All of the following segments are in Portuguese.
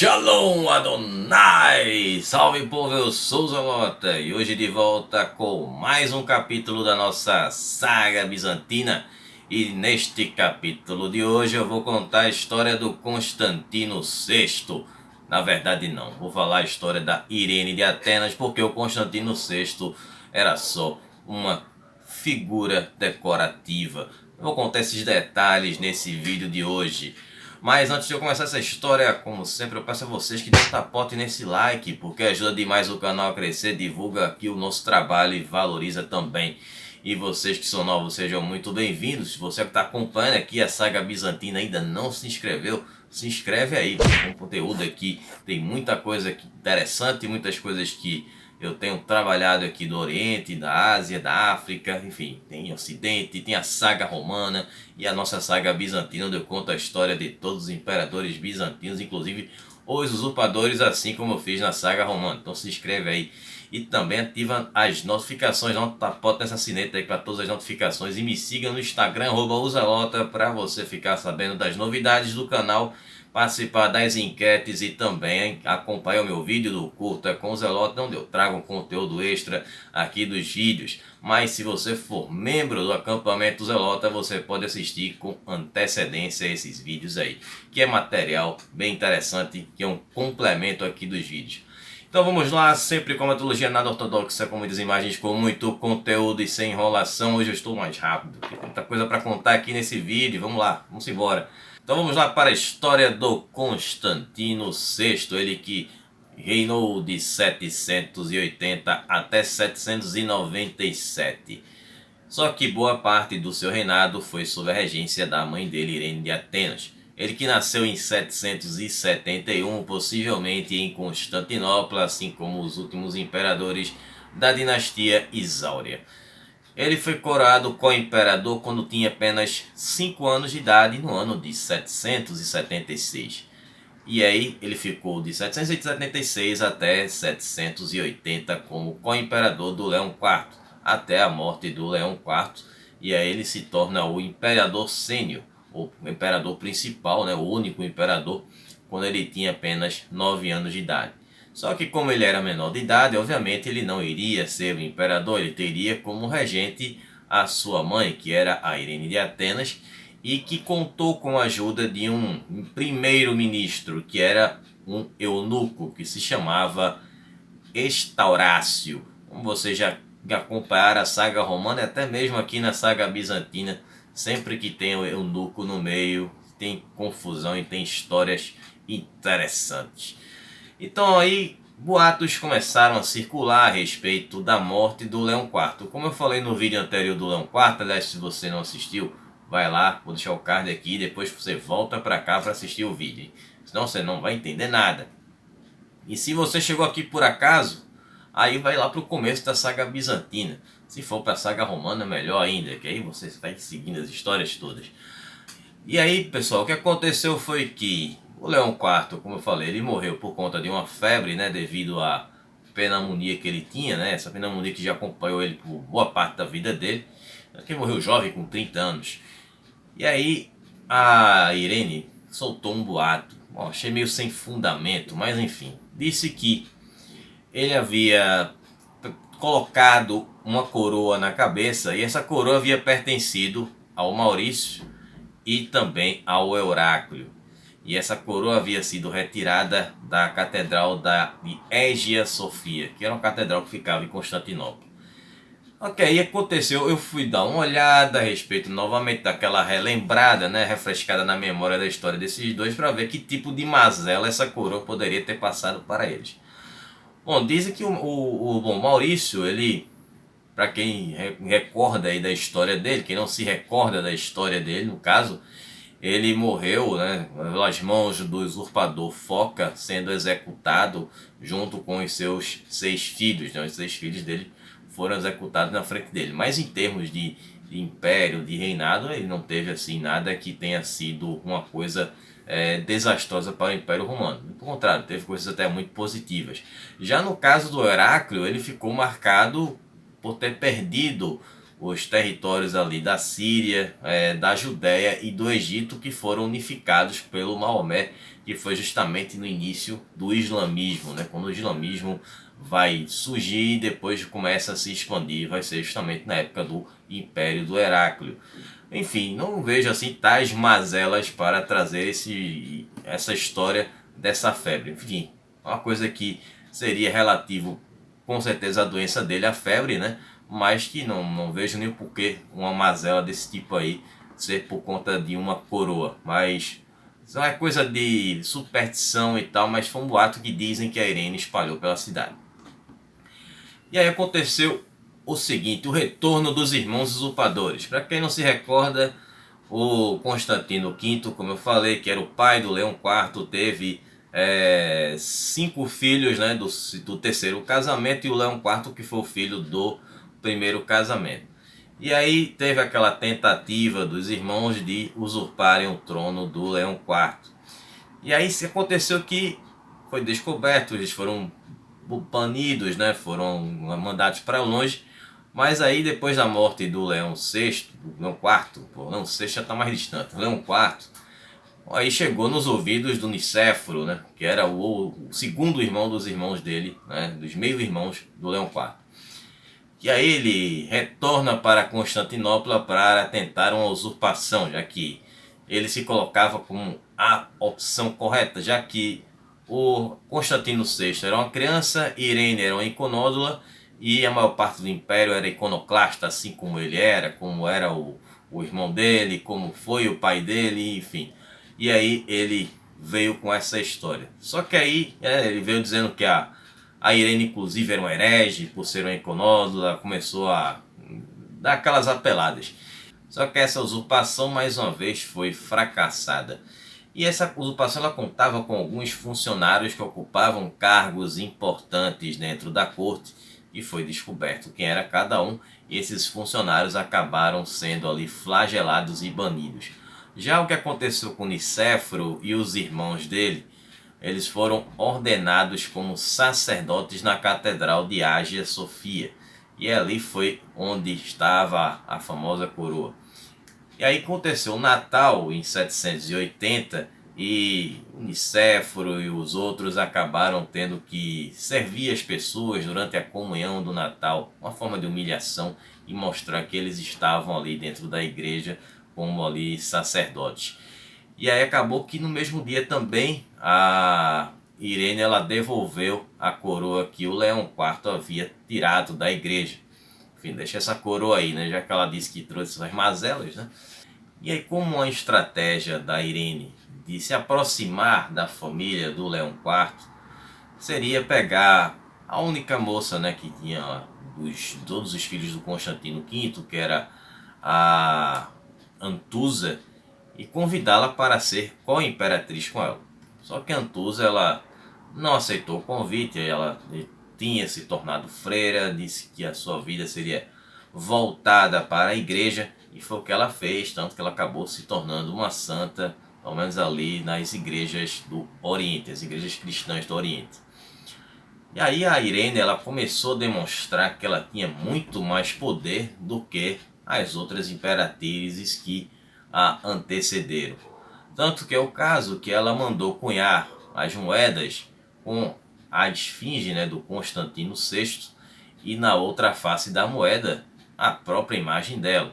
Shalom Adonai! Salve povo, eu sou o Zelota e hoje de volta com mais um capítulo da nossa saga bizantina. E neste capítulo de hoje eu vou contar a história do Constantino VI. Na verdade não, vou falar a história da Irene de Atenas, porque o Constantino VI era só uma figura decorativa. Eu vou contar esses detalhes nesse vídeo de hoje. Mas antes de eu começar essa história, como sempre, eu peço a vocês que tapotem nesse like, porque ajuda demais o canal a crescer, divulga aqui o nosso trabalho e valoriza também. E vocês que são novos, sejam muito bem-vindos. Se você que está acompanhando aqui a saga bizantina ainda não se inscreveu, se inscreve aí, tem um conteúdo aqui, tem muita coisa interessante, muitas coisas que eu tenho trabalhado aqui do Oriente, da Ásia, da África, enfim, tem Ocidente, tem a saga romana e a nossa saga bizantina, onde eu conto a história de todos os imperadores bizantinos, inclusive os usurpadores, assim como eu fiz na saga romana. Então se inscreve aí e também ativa as notificações, não tapota nessa sineta aí para todas as notificações, e me siga no Instagram, @usalota, para você ficar sabendo das novidades do canal, participar das enquetes e também acompanhar o meu vídeo do Curta com o Zelota, onde eu trago um conteúdo extra aqui dos vídeos. Mas se você for membro do acampamento Zelota, você pode assistir com antecedência esses vídeos aí, que é material bem interessante, que é um complemento aqui dos vídeos. Então vamos lá, sempre com a metodologia nada ortodoxa, com muitas imagens, com muito conteúdo e sem enrolação. Hoje eu estou mais rápido, porque tem muita coisa para contar aqui nesse vídeo. Vamos lá, vamos embora. Então vamos lá para a história do Constantino VI, ele que reinou de 780 até 797. Só que boa parte do seu reinado foi sob a regência da mãe dele, Irene de Atenas. Ele que nasceu em 771, possivelmente em Constantinopla, assim como os últimos imperadores da dinastia Isáurea. Ele foi coroado co-imperador quando tinha apenas 5 anos de idade, no ano de 776. E aí ele ficou de 776 até 780 como co-imperador do Leão IV, até a morte do Leão IV, e aí ele se torna o imperador sênior, o imperador principal, né, o único imperador, quando ele tinha apenas 9 anos de idade. Só que como ele era menor de idade, obviamente ele não iria ser o imperador, ele teria como regente a sua mãe, que era a Irene de Atenas, e que contou com a ajuda de um primeiro-ministro, que era um eunuco, que se chamava Estaurácio. Como vocês já acompanharam a saga romana, e até mesmo aqui na saga bizantina, sempre que tem o eunuco no meio, tem confusão e tem histórias interessantes. Então aí boatos começaram a circular a respeito da morte do Leão IV. Como eu falei no vídeo anterior do Leão IV, aliás, se você não assistiu, vai lá, vou deixar o card aqui, depois você volta para cá para assistir o vídeo, senão você não vai entender nada. E se você chegou aqui por acaso, aí vai lá para o começo da saga bizantina. Se for para a saga romana, melhor ainda, que aí você vai seguindo as histórias todas. E aí, pessoal, o que aconteceu foi que o Leão IV, como eu falei, ele morreu por conta de uma febre, né, devido à pneumonia que ele tinha, né, essa pneumonia que já acompanhou ele por boa parte da vida dele, que morreu jovem, com 30 anos. E aí, a Irene soltou um boato, achei meio sem fundamento, mas enfim, disse que ele havia colocado uma coroa na cabeça e essa coroa havia pertencido ao Maurício e também ao Euráclio. E essa coroa havia sido retirada da catedral de Hagia Sofia, que era uma catedral que ficava em Constantinopla. Ok, e aconteceu, eu fui dar uma olhada a respeito novamente daquela relembrada, né, refrescada na memória da história desses dois, para ver que tipo de mazela essa coroa poderia ter passado para eles. Bom, dizem que o Maurício, ele, para quem recorda aí da história dele, quem não se recorda da história dele, no caso, ele morreu, né, pelas mãos do usurpador Foca, sendo executado junto com os seus 6 filhos, né, os 6 filhos dele foram executados na frente dele. Mas em termos de império, de reinado, ele não teve assim nada que tenha sido uma coisa desastrosa para o Império Romano. Pelo contrário, teve coisas até muito positivas. Já no caso do Heráclio, ele ficou marcado por ter perdido os territórios ali da Síria, da Judéia e do Egito, que foram unificados pelo Maomé, que foi justamente no início do islamismo, né? Quando o islamismo vai surgir e depois começa a se expandir, vai ser justamente na época do Império do Heráclio. Enfim, não vejo assim tais mazelas para trazer essa história dessa febre. Enfim, uma coisa que seria relativo com certeza a doença dele, a febre, né? Mas que não vejo nem porquê uma mazela desse tipo aí ser por conta de uma coroa. Mas isso é coisa de superstição e tal, mas foi um boato que dizem que a Irene espalhou pela cidade. E aí aconteceu o seguinte, o retorno dos irmãos usurpadores. Para quem não se recorda, o Constantino V, como eu falei, que era o pai do Leão IV, teve 5 filhos, né, do terceiro casamento, e o Leão IV que foi o filho do primeiro casamento. E aí teve aquela tentativa dos irmãos de usurparem o trono do Leão IV. E aí se aconteceu que foi descoberto, eles foram banidos, né, foram mandados para longe. Mas aí depois da morte do Leão VI, do Leão IV, Leão VI já está mais distante, Leão IV, aí chegou nos ouvidos do Nicéforo, né, que era o segundo irmão dos irmãos dele, né, dos meio-irmãos do Leão IV. E aí ele retorna para Constantinopla para tentar uma usurpação, já que ele se colocava como a opção correta, já que o Constantino VI era uma criança, Irene era uma iconódula e a maior parte do império era iconoclasta, assim como ele era, como era o irmão dele, como foi o pai dele, enfim. E aí ele veio com essa história. Só que aí ele veio dizendo que a Irene inclusive era uma herege por ser uma iconódula, começou a dar aquelas apeladas. Só que essa usurpação mais uma vez foi fracassada. E essa usurpação ela contava com alguns funcionários que ocupavam cargos importantes dentro da corte e foi descoberto quem era cada um, e esses funcionários acabaram sendo ali flagelados e banidos. Já o que aconteceu com Nicéforo e os irmãos dele, eles foram ordenados como sacerdotes na Catedral de Ágia Sofia, e ali foi onde estava a famosa coroa. E aí aconteceu o Natal em 780 e o Nicéforo e os outros acabaram tendo que servir as pessoas durante a comunhão do Natal, uma forma de humilhação e mostrar que eles estavam ali dentro da igreja como ali sacerdotes. E aí acabou que no mesmo dia também a Irene ela devolveu a coroa que o Leão IV havia tirado da igreja. Enfim, deixa essa coroa aí, né? Já que ela disse que trouxe essas mazelas, né? E aí, como uma estratégia da Irene de se aproximar da família do Leão IV, seria pegar a única moça, né, que tinha todos os filhos do Constantino V, que era a Antusa, e convidá-la para ser co-imperatriz com ela. Só que a Antusa ela não aceitou o convite, ela tinha se tornado freira, disse que a sua vida seria voltada para a igreja, e foi o que ela fez, tanto que ela acabou se tornando uma santa, pelo menos ali nas igrejas do Oriente, as igrejas cristãs do Oriente. E aí a Irene ela começou a demonstrar que ela tinha muito mais poder do que as outras imperatrizes que a antecederam. Tanto que é o caso que ela mandou cunhar as moedas com a esfinge, né, do Constantino VI, e na outra face da moeda a própria imagem dela,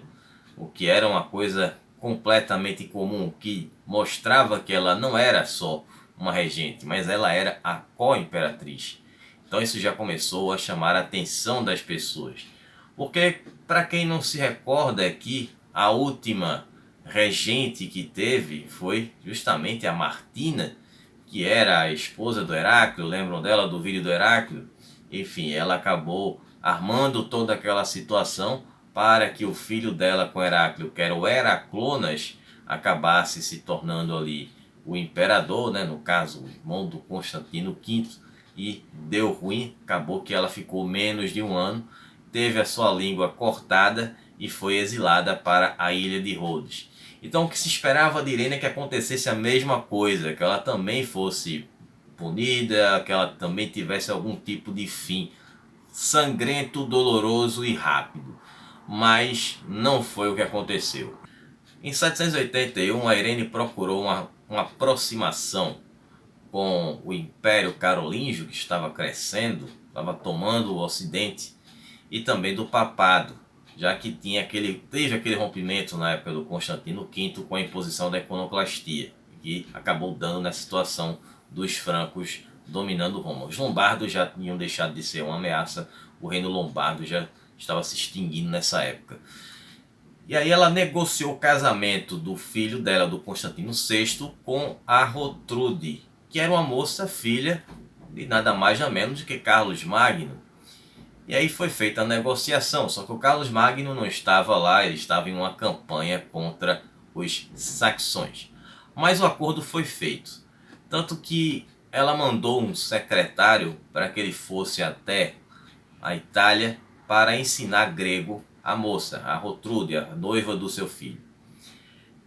o que era uma coisa completamente incomum, que mostrava que ela não era só uma regente, mas ela era a co-imperatriz. Então isso já começou a chamar a atenção das pessoas, porque para quem não se recorda é que a última regente que teve foi justamente a Martina, que era a esposa do Heráclio, lembram dela do vídeo do Heráclio? Enfim, ela acabou armando toda aquela situação para que o filho dela com Heráclio, que era o Heraclonas, acabasse se tornando ali o imperador, né? No caso, o irmão do Constantino V, e deu ruim, acabou que ela ficou menos de um ano, teve a sua língua cortada e foi exilada para a ilha de Rhodes. Então o que se esperava de Irene é que acontecesse a mesma coisa, que ela também fosse punida, que ela também tivesse algum tipo de fim sangrento, doloroso e rápido. mas não foi o que aconteceu. Em 781, a Irene procurou uma aproximação com o Império Carolíngio, que estava crescendo, estava tomando o Ocidente, e também do Papado, já que teve aquele rompimento na época do Constantino V com a imposição da iconoclastia, que acabou dando nessa situação dos francos dominando Roma. Os lombardos já tinham deixado de ser uma ameaça, o reino lombardo já estava se extinguindo nessa época. E aí ela negociou o casamento do filho dela, do Constantino VI, com a Rotrude, que era uma moça filha de nada mais nada menos do que Carlos Magno. E aí foi feita a negociação, só que o Carlos Magno não estava lá, ele estava em uma campanha contra os saxões. Mas o acordo foi feito, tanto que ela mandou um secretário para que ele fosse até a Itália para ensinar grego à moça, a Rotrude, a noiva do seu filho.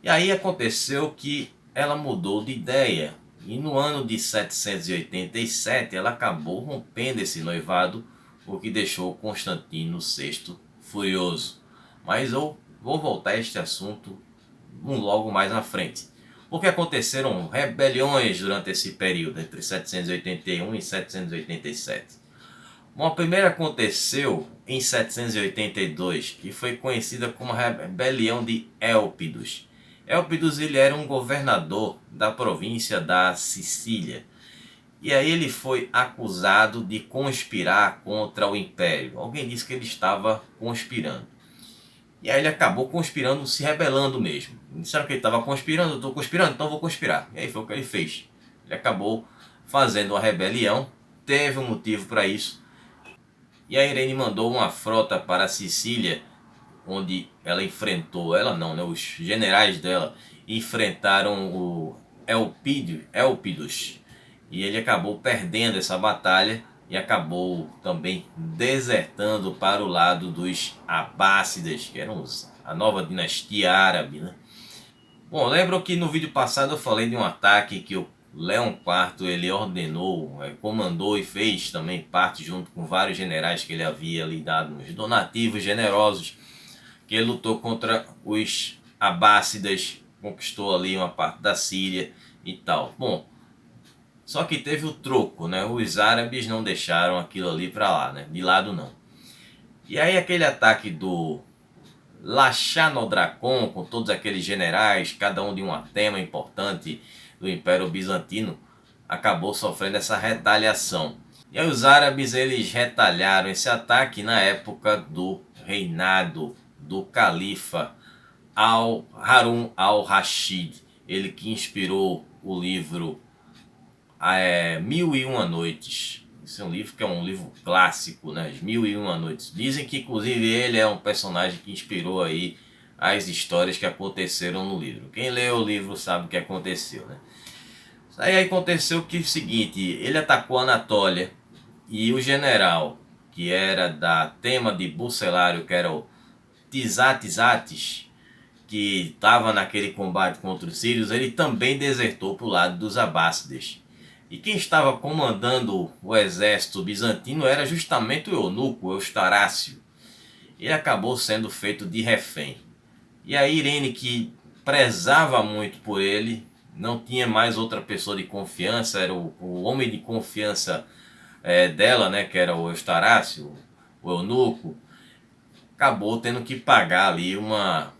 E aí aconteceu que ela mudou de ideia, e no ano de 787 ela acabou rompendo esse noivado, o que deixou Constantino VI furioso. Mas eu vou voltar a este assunto logo mais na frente. Porque aconteceram rebeliões durante esse período, entre 781 e 787. Bom, a primeira aconteceu em 782, que foi conhecida como a Rebelião de Élpidos. Élpidos ele era um governador da província da Sicília. E aí ele foi acusado de conspirar contra o Império. Alguém disse que ele estava conspirando. E aí ele acabou conspirando, se rebelando mesmo. Disseram que ele estava conspirando, eu estou conspirando, então eu vou conspirar. E aí foi o que ele fez. Ele acabou fazendo uma rebelião, teve um motivo para isso. E a Irene mandou uma frota para a Sicília, onde ela enfrentou, ela não, né, os generais dela enfrentaram o Élpidos. E ele acabou perdendo essa batalha e acabou também desertando para o lado dos Abássidas, que eram a nova dinastia árabe, né? Bom, lembram que no vídeo passado eu falei de um ataque que o Leão IV ele ordenou, comandou e fez também parte junto com vários generais que ele havia lhe dado uns donativos generosos, que ele lutou contra os Abássidas, conquistou ali uma parte da Síria e tal. Bom, só que teve o troco, né? Os árabes não deixaram aquilo ali para lá, né? De lado não. E aí aquele ataque do Lachanodrakon, com todos aqueles generais, cada um de um tema importante do Império Bizantino, acabou sofrendo essa retaliação. E aí os árabes eles retalharam esse ataque na época do reinado do califa Harun al-Rashid, ele que inspirou o livro Mil e Uma Noites. Esse é um livro que é um livro clássico, né? As Mil e Uma Noites. Dizem que inclusive ele é um personagem que inspirou aí as histórias que aconteceram no livro. Quem leu o livro sabe o que aconteceu, né? Aí aconteceu que o seguinte, ele atacou a Anatólia e o general, que era da tema de Bucelário, que era o Tisatis, que estava naquele combate contra os sírios, ele também desertou para o lado dos Abássidas. E quem estava comandando o exército bizantino era justamente o eunuco, Eustarácio. Ele acabou sendo feito de refém. E a Irene, que prezava muito por ele, não tinha mais outra pessoa de confiança, era o homem de confiança dela, né, que era o Eustarácio, o eunuco, acabou tendo que pagar ali uma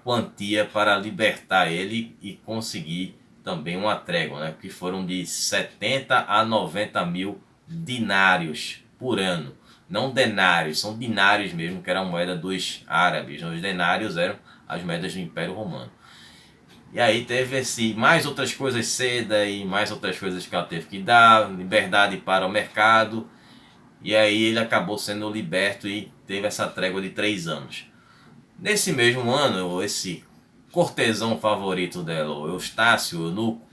quantia para libertar ele e conseguir também uma trégua, né? Que foram de 70 a 90 mil dinários por ano. Não denários, são dinários mesmo, que era a moeda dos árabes. Os denários eram as moedas do Império Romano. E aí teve mais outras coisas, seda e mais outras coisas que ela teve que dar, liberdade para o mercado. E aí ele acabou sendo liberto e teve essa trégua de 3 anos. Nesse mesmo ano, esse cortesão favorito dela, o Eustácio, o eunuco,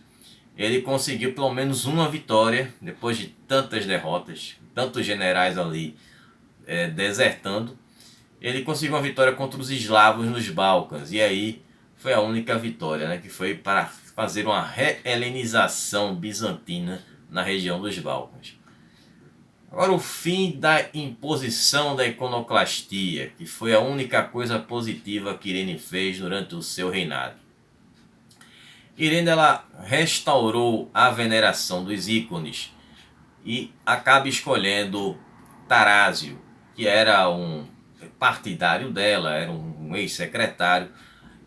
ele conseguiu pelo menos uma vitória, depois de tantas derrotas, tantos generais ali desertando. Ele conseguiu uma vitória contra os eslavos nos Balcãs, e aí foi a única vitória, né, que foi para fazer uma re-helenização bizantina na região dos Balcãs. Agora, o fim da imposição da iconoclastia, que foi a única coisa positiva que Irene fez durante o seu reinado. Irene, ela restaurou a veneração dos ícones e acaba escolhendo Tarásio, que era um partidário dela, era um ex-secretário,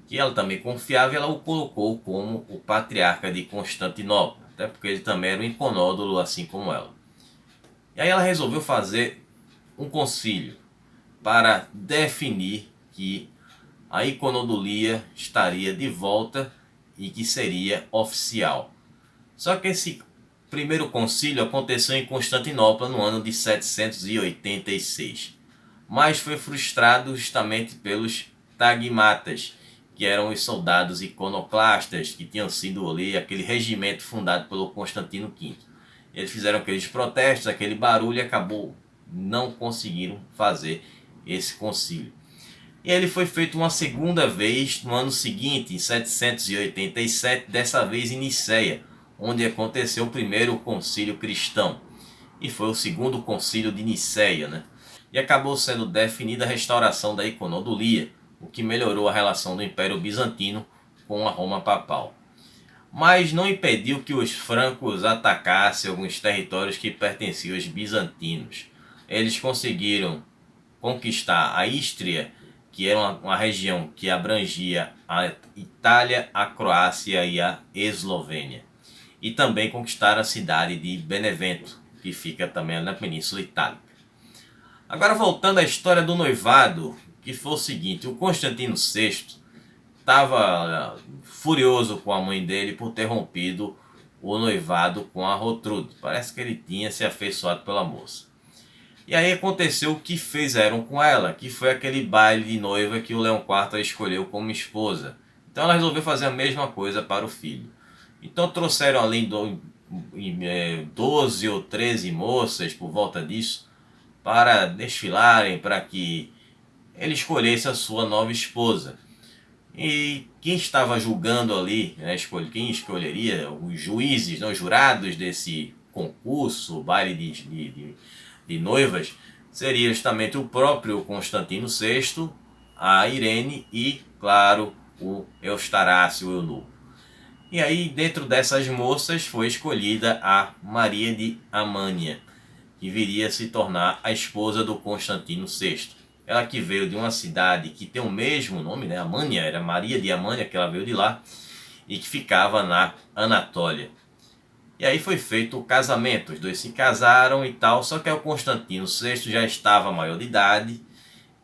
que ela também confiava, e ela o colocou como o patriarca de Constantinopla, até porque ele também era um iconódulo assim como ela. E aí ela resolveu fazer um concílio para definir que a iconodulia estaria de volta e que seria oficial. Só que esse primeiro concílio aconteceu em Constantinopla no ano de 786, mas foi frustrado justamente pelos tagmatas, que eram os soldados iconoclastas que tinham sido ali aquele regimento fundado pelo Constantino V. Eles fizeram aqueles protestos, aquele barulho, e acabou não conseguiram fazer esse concílio. E ele foi feito uma segunda vez no ano seguinte, em 787, dessa vez em Niceia, onde aconteceu o primeiro concílio cristão. E foi o segundo concílio de Niceia, né? E acabou sendo definida a restauração da iconodulia, o que melhorou a relação do Império Bizantino com a Roma Papal. Mas não impediu que os francos atacassem alguns territórios que pertenciam aos bizantinos. Eles conseguiram conquistar a Ístria, que era uma região que abrangia a Itália, a Croácia e a Eslovênia. E também conquistaram a cidade de Benevento, que fica também na Península Itálica. Agora, voltando à história do noivado, que foi o seguinte: o Constantino VI estava furioso com a mãe dele por ter rompido o noivado com a Rotrude. Parece que ele tinha se afeiçoado pela moça. E aí aconteceu o que fizeram com ela, que foi aquele baile de noiva que o Leão IV a escolheu como esposa. Então ela resolveu fazer a mesma coisa para o filho. Então trouxeram ali 12 ou 13 moças por volta disso para desfilarem, para que ele escolhesse a sua nova esposa. E quem estava julgando ali, né, quem escolheria, os juízes, não, os jurados desse concurso, baile de noivas, seria justamente o próprio Constantino VI, a Irene e, claro, o Eustarácio, o eunuco. E aí, dentro dessas moças, foi escolhida a Maria de Amânia, que viria a se tornar a esposa do Constantino VI. Ela que veio de uma cidade que tem o mesmo nome, né? Amânia, era Maria de Amânia, que ela veio de lá, e que ficava na Anatólia. E aí foi feito o casamento, os dois se casaram e tal, só que o Constantino VI já estava maior de idade,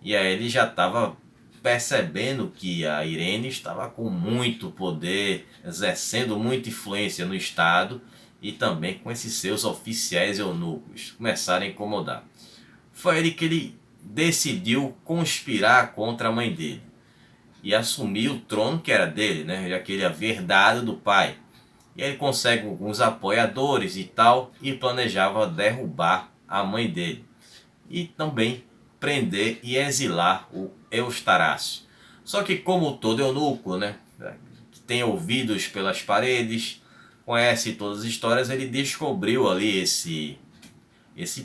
e aí ele já estava percebendo que a Irene estava com muito poder, exercendo muita influência no Estado, e também com esses seus oficiais eunucos começaram a incomodar. Foi ele que ele decidiu conspirar contra a mãe dele e assumir o trono que era dele, né? Já que ele havia herdado do pai. E aí ele consegue alguns apoiadores e tal, e planejava derrubar a mãe dele. E também prender e exilar o Eustarácio. Só que, como todo eunuco, né, que tem ouvidos pelas paredes, conhece todas as histórias, ele descobriu ali esse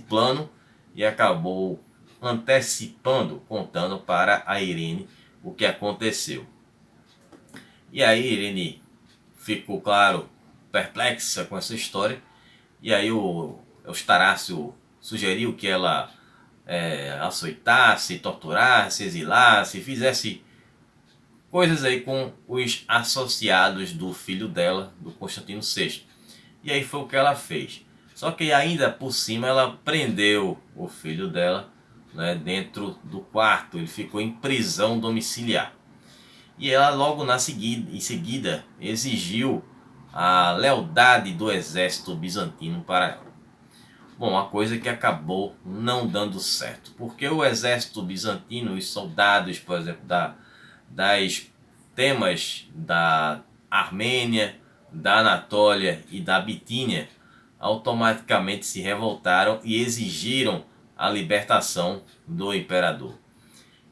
plano e acabou antecipando, contando para a Irene o que aconteceu. E aí Irene ficou, claro, perplexa com essa história, e aí o Eustarácio sugeriu que ela açoitasse, torturasse, exilasse, fizesse coisas aí com os associados do filho dela, do Constantino VI. E aí foi o que ela fez. Só que ainda por cima ela prendeu o filho dela, né, dentro do quarto. Ele ficou em prisão domiciliar. E ela logo em seguida exigiu a lealdade do exército bizantino para ela. Bom, uma coisa que acabou não dando certo, porque o exército bizantino, os soldados, por exemplo, das temas da Armênia, da Anatólia e da Bitínia, automaticamente se revoltaram e exigiram a libertação do imperador.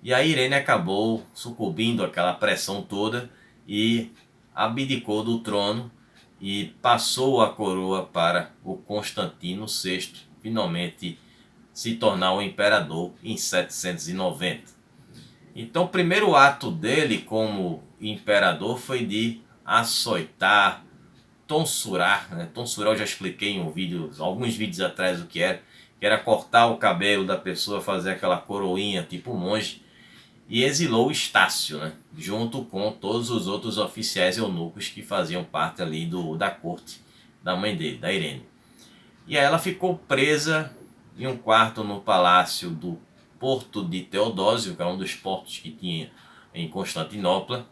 E a Irene acabou sucumbindo àquela pressão toda e abdicou do trono e passou a coroa para o Constantino VI, finalmente se tornar o imperador em 790. Então o primeiro ato dele como imperador foi de açoitar, tonsurar, né? Tonsurar eu já expliquei em alguns vídeos atrás o que era cortar o cabelo da pessoa, fazer aquela coroinha tipo monge, e exilou Estácio, né? Junto com todos os outros oficiais eunucos que faziam parte ali da corte da mãe dele, da Irene. E aí ela ficou presa em um quarto no palácio do Porto de Teodósio, que é um dos portos que tinha em Constantinopla,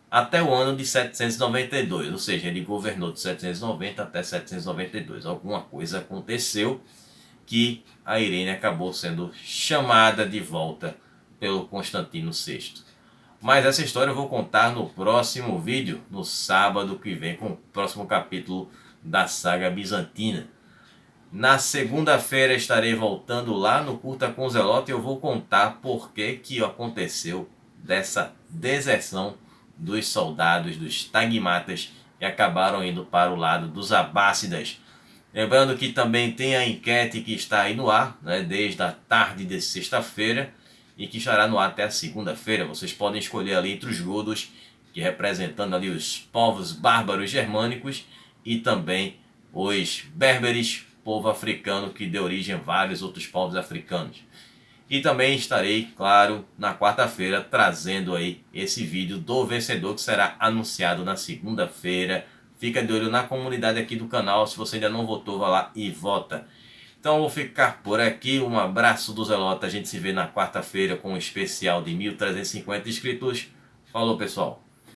até o ano de 792, ou seja, ele governou de 790 até 792. Alguma coisa aconteceu que a Irene acabou sendo chamada de volta pelo Constantino VI. Mas essa história eu vou contar no próximo vídeo, no sábado que vem, com o próximo capítulo da saga bizantina. Na segunda-feira estarei voltando lá no Curta com Zelote e eu vou contar por que aconteceu dessa deserção dos soldados, dos tagmatas, que acabaram indo para o lado dos abássidas. Lembrando que também tem a enquete que está aí no ar, né, desde a tarde de sexta-feira, e que estará no ar até a segunda-feira. Vocês podem escolher ali entre os godos, que representando ali os povos bárbaros germânicos, e também os berberes, povo africano que deu origem a vários outros povos africanos. E também estarei, claro, na quarta-feira trazendo aí esse vídeo do vencedor que será anunciado na segunda-feira. Fica de olho na comunidade aqui do canal, se você ainda não votou, vá lá e vota. Então eu vou ficar por aqui, um abraço do Zelota, a gente se vê na quarta-feira com um especial de 1350 inscritos. Falou pessoal!